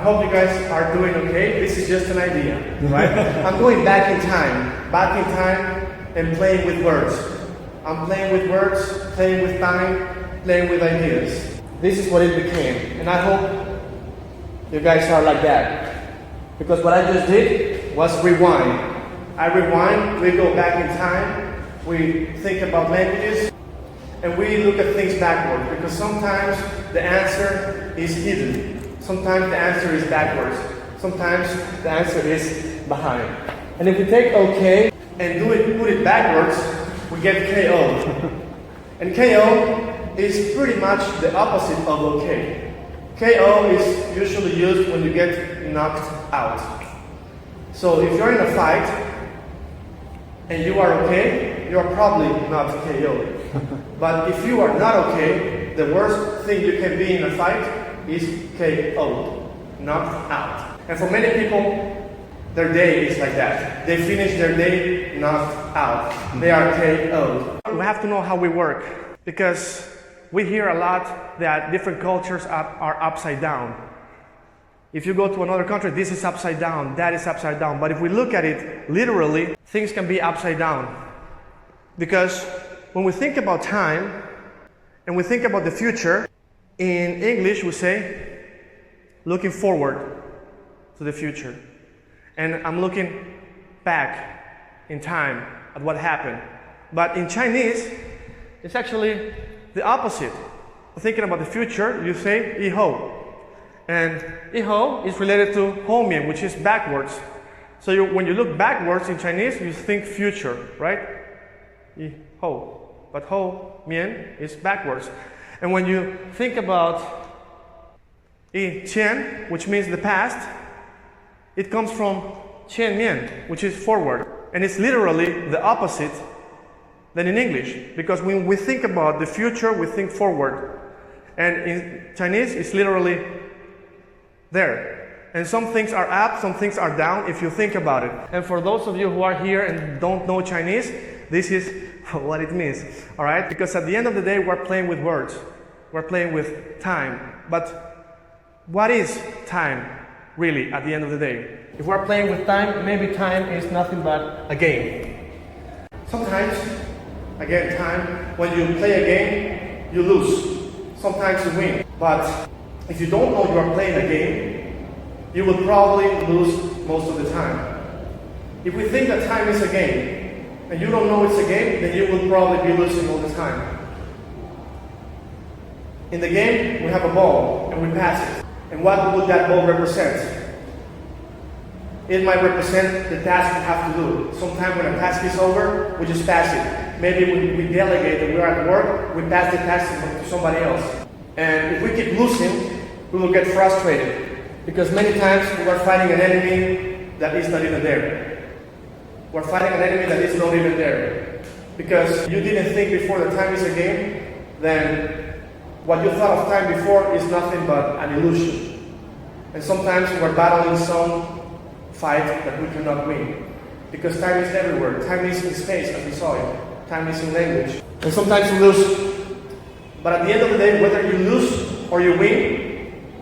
hope you guys are doing okay. This is just an idea, right? I'm going back in time and playing with words. I'm playing with words, playing with time, playing with ideas. This is what it became, and I hope you guys are like that. Because what I just did was rewind. I rewind, we go back in time, we think about languages, and we look at things backward. Because sometimes the answer is hidden. Sometimes the answer is backwards. Sometimes the answer is behind. And if we take OK and put it backwards, we get KO. And KO is pretty much the opposite of OK. KO is usually used when you get knocked out. So if you're in a fight and you are okay, you are probably not KO. But if you are not okay, the worst thing you can be in a fight is KO, knocked out. And for many people, their day is like that. They finish their day knocked out. They are KO. We have to know how we work, because we hear a lot that different cultures are upside down. If you go to another country, this is upside down, that is upside down. But if we look at it literally, things can be upside down. Because when we think about time and we think about the future, in English we say, looking forward to the future. And I'm looking back in time at what happened. But in Chinese, it's actually the opposite. Thinking about the future, you say, Iho. And Iho is related to Ho Mian, which is backwards. So when you look backwards in Chinese, you think future, right? Iho. But Ho Mian is backwards. And when you think about I Qian, which means the past, it comes from Qian Mian, which is forward. And it's literally the opposite than in English. Because when we think about the future, we think forward. And in Chinese, it's literally there. And some things are up, some things are down if you think about it. And for those of you who are here and don't know Chinese, this is what it means, all right? Because at the end of the day, we're playing with words. We're playing with time. But what is time, really, at the end of the day? If we're playing with time, maybe time is nothing but a game. Sometimes, again, time, when you play a game, you lose. Sometimes you win. But if you don't know you are playing a game, you will probably lose most of the time. If we think that time is a game, and you don't know it's a game, then you will probably be losing all the time. In the game, we have a ball, and we pass it. And what would that ball represent? It might represent the task we have to do. Sometimes when a task is over, we just pass it. Maybe we delegate and we're at work, we pass the task to somebody else. And if we keep losing, we will get frustrated. Because many times we are fighting an enemy that is not even there. We're fighting an enemy that is not even there. Because you didn't think before that time is a game, then what you thought of time before is nothing but an illusion. And sometimes we're battling some fight that we cannot win. Because time is everywhere. Time is in space, as we saw it. Time is in language. And sometimes we lose. But at the end of the day, whether you lose or you win,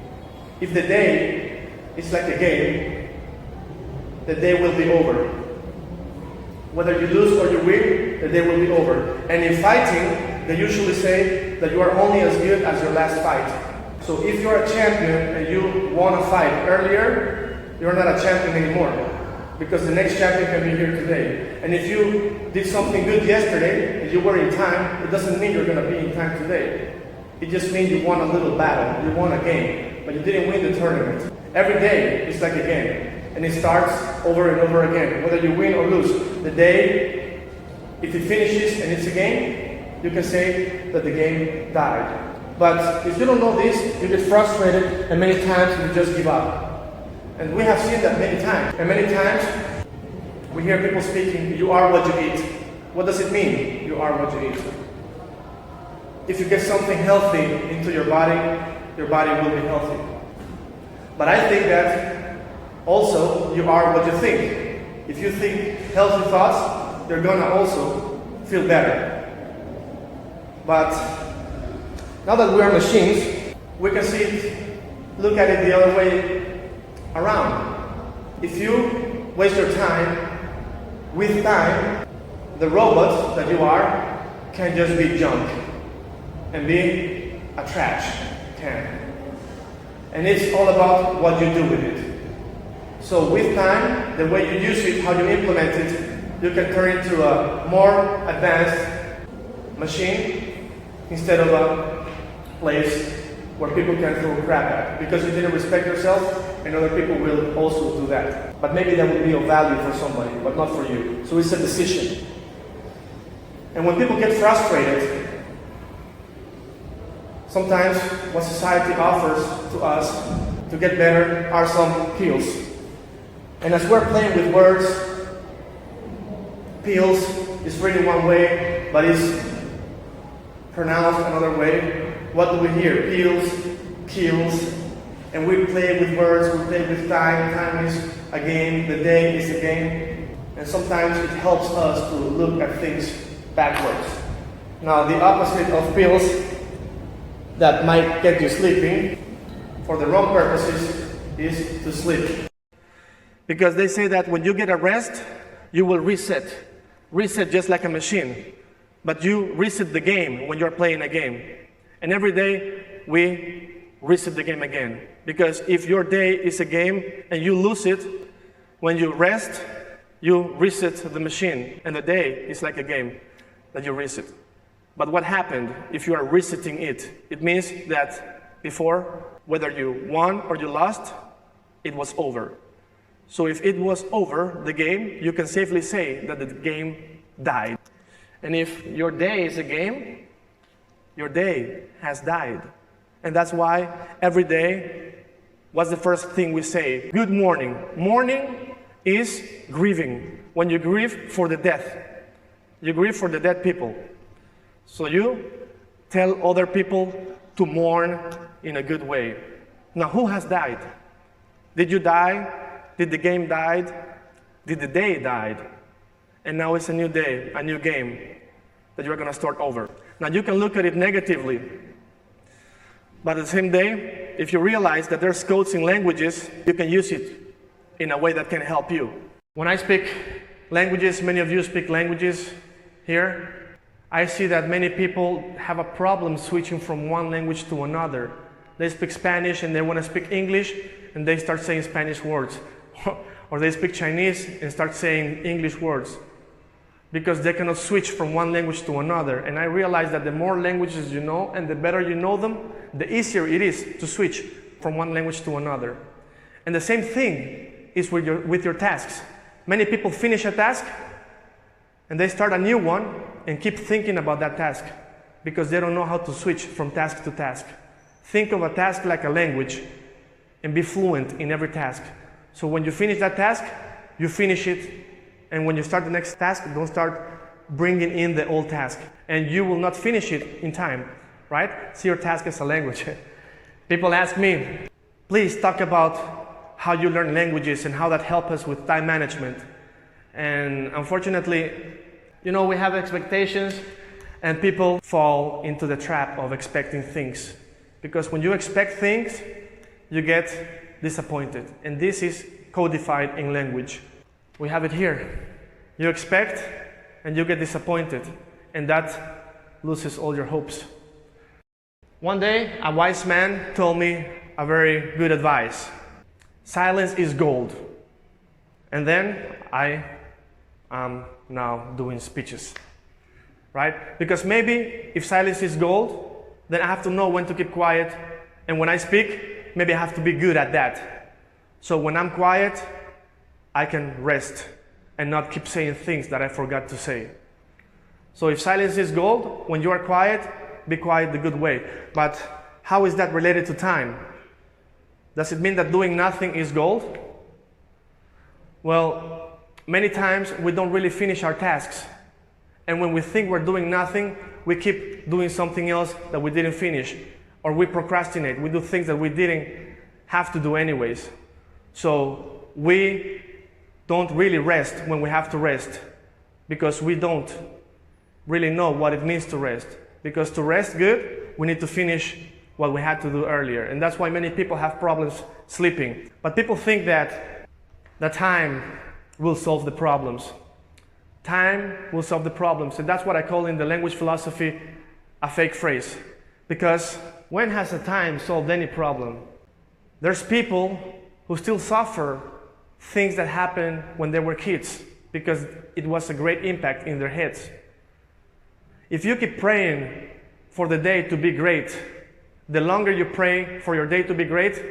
if the day is like a game, the day will be over. Whether you lose or you win, the day will be over. And in fighting, they usually say that you are only as good as your last fight. So if you're a champion and you won a fight earlier, you're not a champion anymore. Because the next champion can be here today. And if you did something good yesterday and you were in time, it doesn't mean you're going to be in time today. It just means you won a little battle, you won a game, but you didn't win the tournament. Every day is like a game. And it starts over and over again, whether you win or lose. The day, if it finishes and it's a game, you can say that the game died. But if you don't know this, you get frustrated and many times you just give up. And we have seen that many times. And many times we hear people speaking, you are what you eat. What does it mean, you are what you eat? If you get something healthy into your body will be healthy. But I think that also you are what you think. If you think healthy thoughts, you're gonna also feel better. But now that we are machines, we can see it, look at it the other way around. If you waste your time, with time, the robot that you are can just be junk and be a trash can. And it's all about what you do with it. So with time, the way you use it, how you implement it, you can turn it into a more advanced machine instead of a place where people can throw crap at. Because you didn't respect yourself, and other people will also do that. But maybe that would be of value for somebody, but not for you. So it's a decision. And when people get frustrated, sometimes what society offers to us to get better are some pills. And as we're playing with words, pills is written one way, but is pronounced another way. What do we hear? Pills, kills, and we play with words, we play with time. Time is a game, the day is a game. And sometimes it helps us to look at things backwards. Now, the opposite of pills that might get you sleeping, for the wrong purposes, is to sleep. Because they say that when you get a rest, you will reset. Reset just like a machine. But you reset the game when you're playing a game. And every day, we reset the game again. Because if your day is a game and you lose it, when you rest, you reset the machine. And the day is like a game that you reset. But what happened if you are resetting it? It means that before, whether you won or you lost, it was over. So if it was over, the game, you can safely say that the game died. And if your day is a game, your day has died. And that's why every day, what's the first thing we say? Good morning. Morning is grieving. When you grieve for the death, you grieve for the dead people. So you tell other people to mourn in a good way. Now, who has died? Did you die? Did the game die? Did the day die? And now it's a new day, a new game that you're going to start over. Now, you can look at it negatively. But at the same day, if you realize that there's codes in languages, you can use it in a way that can help you. When I speak languages, many of you speak languages here, I see that many people have a problem switching from one language to another. They speak Spanish and they want to speak English and they start saying Spanish words. Or they speak Chinese and start saying English words. Because they cannot switch from one language to another. And I realize that the more languages you know and the better you know them, the easier it is to switch from one language to another. And the same thing is with your tasks. Many people finish a task and they start a new one and keep thinking about that task because they don't know how to switch from task to task. Think of a task like a language and be fluent in every task. So when you finish that task, you finish it. And when you start the next task, don't start bringing in the old task. And you will not finish it in time, right? See your task as a language. People ask me, please talk about how you learn languages and how that helps us with time management. And unfortunately, you know, we have expectations and people fall into the trap of expecting things. Because when you expect things, you get disappointed. And this is codified in language. We have it here. You expect and you get disappointed. And that loses all your hopes. One day, a wise man told me a very good advice. Silence is gold. And then I am now doing speeches. Right? Because maybe if silence is gold, then I have to know when to keep quiet. And when I speak, maybe I have to be good at that. So when I'm quiet, I can rest and not keep saying things that I forgot to say. So if silence is gold, when you are quiet, be quiet the good way. But how is that related to time? Does it mean that doing nothing is gold? Well, many times we don't really finish our tasks. And when we think we're doing nothing, we keep doing something else that we didn't finish. Or we procrastinate. We do things that we didn't have to do anyways. So we don't really rest when we have to rest. Because we don't really know what it means to rest. Because to rest good, we need to finish what we had to do earlier. And that's why many people have problems sleeping. But people think that the time will solve the problems. Time will solve the problems. And that's what I call in the language philosophy a fake phrase. Because when has the time solved any problem? There's people who still suffer things that happened when they were kids because it was a great impact in their heads. If you keep praying for the day to be great, the longer you pray for your day to be great,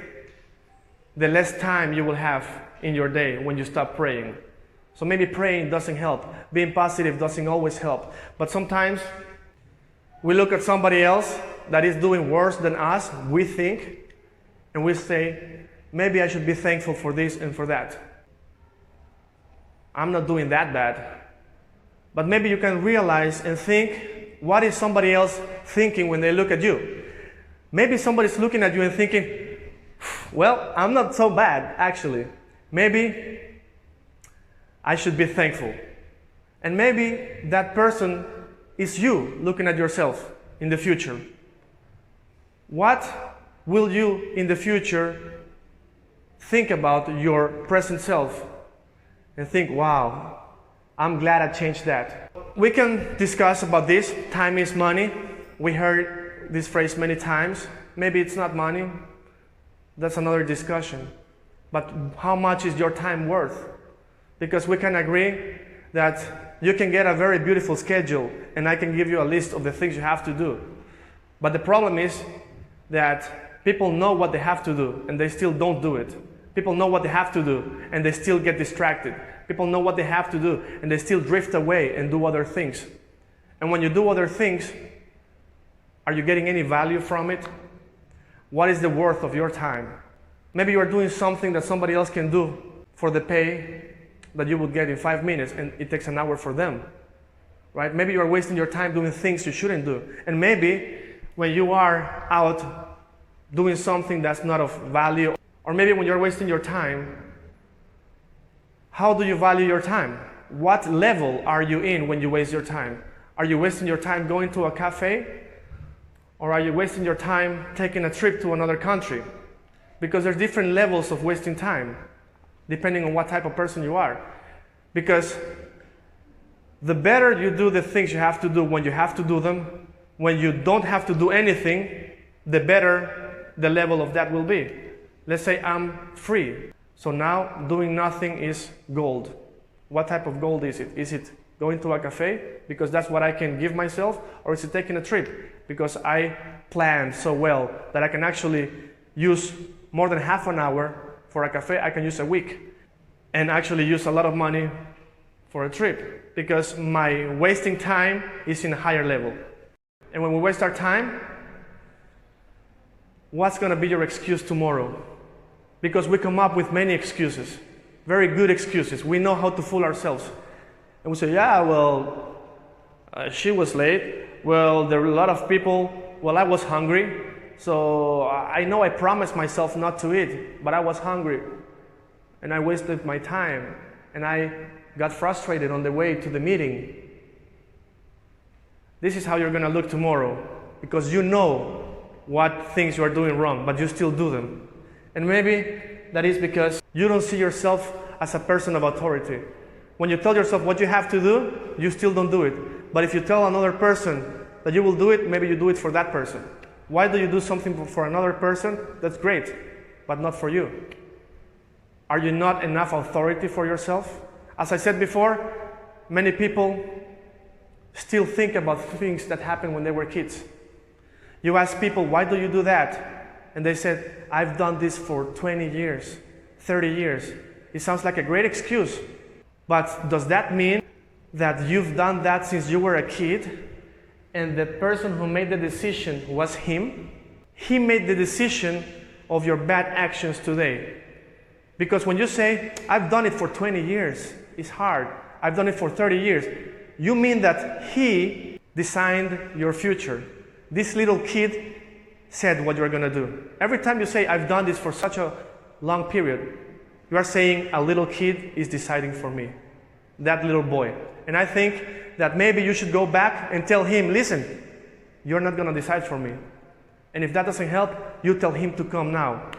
the less time you will have in your day when you stop praying. So maybe praying doesn't help. Being positive doesn't always help. But sometimes we look at somebody else that is doing worse than us, we think, and we say, maybe I should be thankful for this and for that. I'm not doing that bad. But maybe you can realize and think, what is somebody else thinking when they look at you? Maybe somebody's looking at you and thinking, well, I'm not so bad, actually. Maybe I should be thankful. And maybe that person is you looking at yourself in the future. What will you in the future think about your present self and think, wow, I'm glad I changed that. We can discuss about this. Time is money. We heard this phrase many times. Maybe it's not money. That's another discussion. But how much is your time worth? Because we can agree that you can get a very beautiful schedule and I can give you a list of the things you have to do. But the problem is that people know what they have to do and they still don't do it. People know what they have to do and they still get distracted. People know what they have to do and they still drift away and do other things. And when you do other things, are you getting any value from it? What is the worth of your time? Maybe you are doing something that somebody else can do for the pay that you would get in 5 minutes and it takes an hour for them. Right? Maybe you are wasting your time doing things you shouldn't do. And maybe when you are out doing something that's not of value, or maybe when you're wasting your time, how do you value your time? What level are you in when you waste your time? Are you wasting your time going to a cafe? Or are you wasting your time taking a trip to another country? Because there's different levels of wasting time, depending on what type of person you are. Because the better you do the things you have to do when you have to do them, when you don't have to do anything, the better the level of that will be. Let's say I'm free. So now doing nothing is gold. What type of gold is it? Is it going to a cafe because that's what I can give myself? Or is it taking a trip because I planned so well that I can actually use more than half an hour for a cafe? I can use a week and actually use a lot of money for a trip because my wasting time is in a higher level. And when we waste our time, what's going to be your excuse tomorrow? Because we come up with many excuses, very good excuses. We know how to fool ourselves. And we say, yeah, well, she was late. Well, there were a lot of people. Well, I was hungry. So I know I promised myself not to eat, but I was hungry. And I wasted my time. And I got frustrated on the way to the meeting. This is how you're going to look tomorrow, because you know what things you are doing wrong, but you still do them. And maybe that is because you don't see yourself as a person of authority. When you tell yourself what you have to do, you still don't do it. But if you tell another person that you will do it, maybe you do it for that person. Why do you do something for another person? That's great, but not for you. Are you not enough authority for yourself? As I said before, many people still think about things that happened when they were kids. You ask people, why do you do that? And they said, I've done this for 20 years, 30 years. It sounds like a great excuse. But does that mean that you've done that since you were a kid and the person who made the decision was him? He made the decision of your bad actions today. Because when you say, I've done it for 20 years, it's hard. I've done it for 30 years. You mean that he designed your future. This little kid said what you're going to do. Every time you say, I've done this for such a long period, you are saying a little kid is deciding for me. That little boy. And I think that maybe you should go back and tell him, listen, you're not going to decide for me. And if that doesn't help, you tell him to come now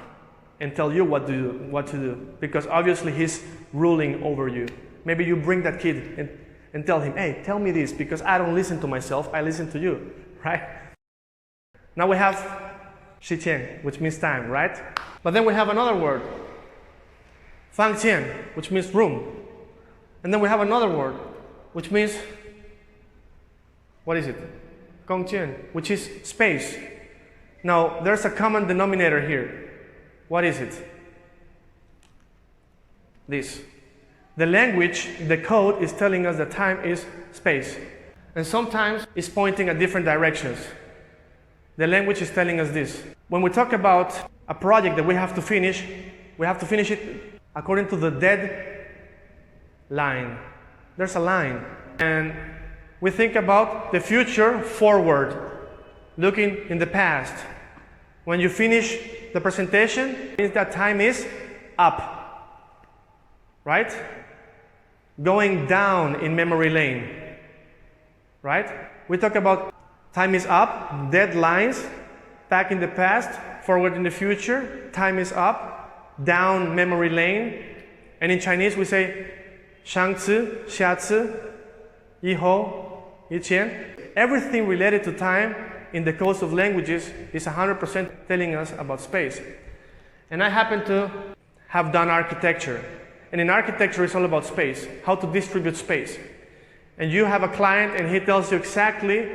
and tell you what to do. Because obviously he's ruling over you. Maybe you bring that kid and tell him, hey, tell me this, because I don't listen to myself, I listen to you, right? Now we have Shiqian, which means time, right? But then we have another word, Fangqian, which means room. And then we have another word, which means, what is it? Gongqian, which is space. Now, there's a common denominator here. What is it? This. The language, the code is telling us that time is space. And sometimes it's pointing at different directions. The language is telling us this. When we talk about a project that we have to finish it according to the deadline. There's a line. And we think about the future forward, looking in the past. When you finish the presentation, it means that time is up, right? Going down in memory lane, right? We talk about time is up, deadlines, back in the past, forward in the future, time is up, down memory lane. And in Chinese we say, 上次, 下次, 以后, 以前. Everything related to time in the codes of languages is 100% telling us about space. And I happen to have done architecture. And in architecture, it's all about space, how to distribute space. And you have a client and he tells you exactly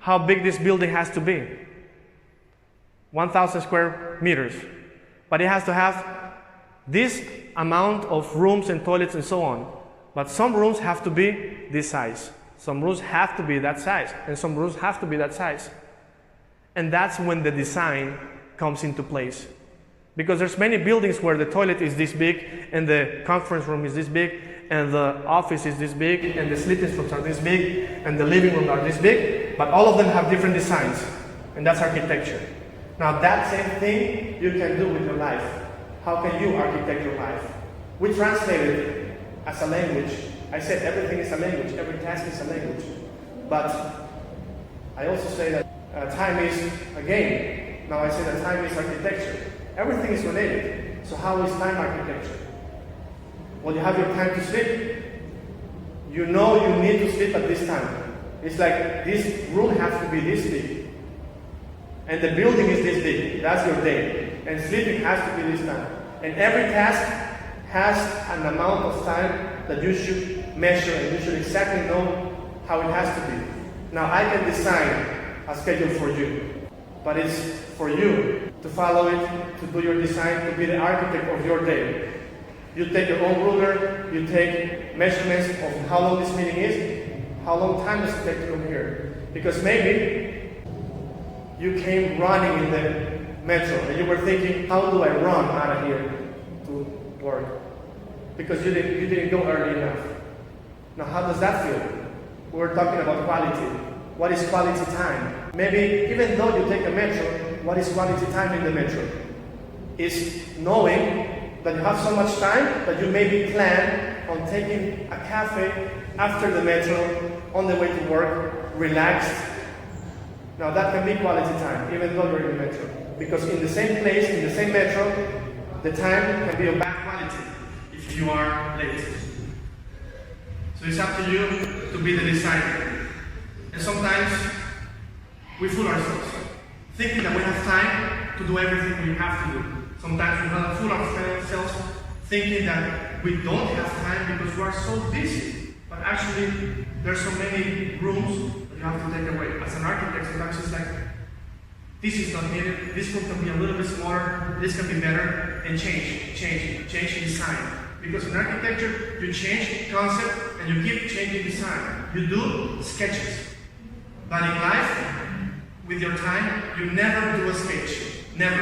how big this building has to be. 1,000 square meters. But it has to have this amount of rooms and toilets and so on. But some rooms have to be this size. Some rooms have to be that size. And some rooms have to be that size. And that's when the design comes into place. Because there's many buildings where the toilet is this big, and the conference room is this big, and the office is this big, and the sleeping rooms are this big, and the living rooms are this big, but all of them have different designs. And that's architecture. Now that same thing you can do with your life. How can you architect your life? We translate it as a language. I said everything is a language, every task is a language. But I also say that time is a game. Now I say that time is architecture. Everything is related. So how is time architecture? Well, you have your time to sleep. You know you need to sleep at this time. It's like this room has to be this big. And the building is this big. That's your day. And sleeping has to be this time. And every task has an amount of time that you should measure and you should exactly know how it has to be. Now I can design a schedule for you. But it's for you to follow it, to do your design, to be the architect of your day. You take your own ruler, you take measurements of how long this meeting is, how long time does it take to come here. Because maybe you came running in the metro and you were thinking, how do I run out of here to work? Because you didn't go early enough. Now how does that feel? We're talking about quality. What is quality time? Maybe even though you take a metro, what is quality time in the metro? Is knowing that you have so much time that you maybe plan on taking a cafe after the metro, on the way to work, relaxed. Now that can be quality time, even though you're in the metro. Because in the same place, in the same metro, the time can be of bad quality if you are late. So it's up to you to be the designer. And sometimes we fool ourselves, thinking that we have time to do everything we have to do. Sometimes we fool ourselves, thinking that we don't have time because we are so busy. But actually, there's so many rooms that you have to take away. As an architect, sometimes it's like, this is not needed, this room can be a little bit smaller, this can be better, and change design. Because in architecture, you change concept and you keep changing design. You do sketches. But in life, with your time, you never do a sketch. Never.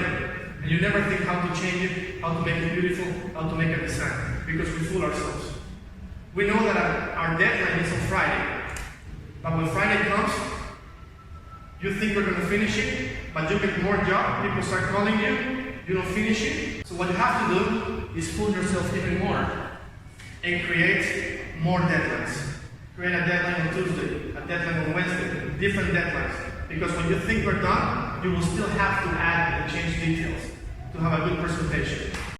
And you never think how to change it, how to make it beautiful, how to make a design. Because we fool ourselves. We know that our deadline is on Friday. But when Friday comes, you think you're going to finish it, but you get more job, people start calling you, you don't finish it. So what you have to do is fool yourself even more and create more deadlines. Create a deadline on Tuesday, a deadline on Wednesday, different deadlines. Because when you think you're done, you will still have to add and change details to have a good presentation.